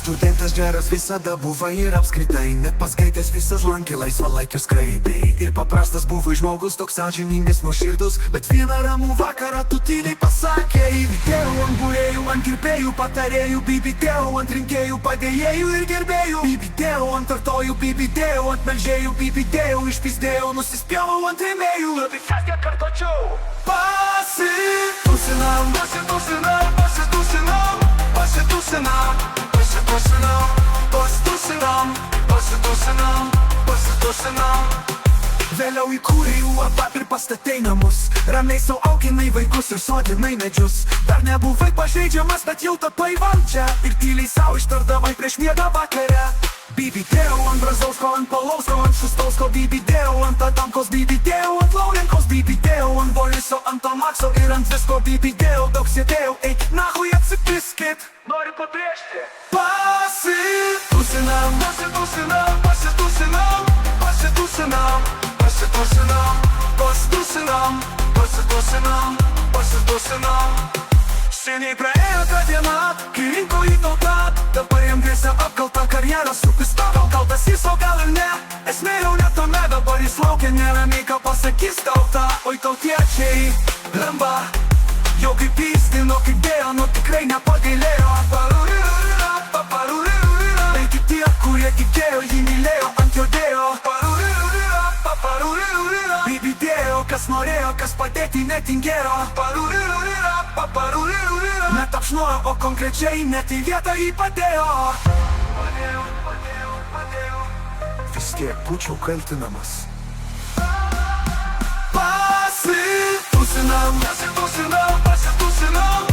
Studentas geras visada buvo ir apskritai, net paskaitęs visas lankė laisvalaikio skraidai. Ir paprastas buvo žmogus, toks sąžiningas, nuoširdus, bet vieną ramų vakarą tu tyliai pasakė: Bybitėjau ant būrėjų, ant kirpėjų, patarėjų, bybitėjau ant rinkėjų, padėjėjų ir gerbėjų, bybitėjau ant artojų, bybitėjau ant melžėjų, bybitėjau išpizdėjau, nusispjovau ant rėmėjų. Ir viskas kiek kartočiau: pasitusinam, pasitusinam, pasitusinam, pasitusinam, pasitusinam, pasitusinam, pasitusinam, pasitusinam. Vėliau įkūrei UAB ir pastatei namus, ramiai sau auginai vaikus ir sodinai medžius. Dar nebuvai pažeidžiamas, bet jau tapai valdžia ir tyliai sau ištardavai prieš miegą vakare. Bybitėjau ant Brazausko, ant Paulausko, ant Šustausko, bybitėjau ant Adamkos, bybitėjau ant Laurenkos, bybitėjau ant Boriso, ant Tomakso ir ant visko bybitėjau, daug sėdėjau, eik nahui atsipiskit. Noriu pabrėžti: pasitusinam, pasitusinam, pasitusinam, pasitusinam, pasitusinam, pasitusinam, pasitusinam, pasitusinam. Seniai praėjo ta diena, kai rinko į tautą, dabar jam grėsia apkalta karjera su pistoliu. Kaltas jis, o gal ir ne, esmė jau ne tame, dabar jis laukia neramiai, ką pasakys tauta. Oi tautiečiai, lemba, jau kaip įstino, kaip dėjo, nu tikrai nepagailėjo. Parurirurira, paparurirurira, tai tik tie, kurie tikėjo, jį mylėjo, ant jo dėjo. Parurirurira, paparurirurira, bybitėjo, kas norėjo, kas padėti netingėjo. Parurirurira, paparurirurira, netapšnojo, o konkrečiai net į vietą jį padėjo. Padėjau, vis tiek būčiau kaltinamas. Pasitusinam, pasitusinam, pasitusinam,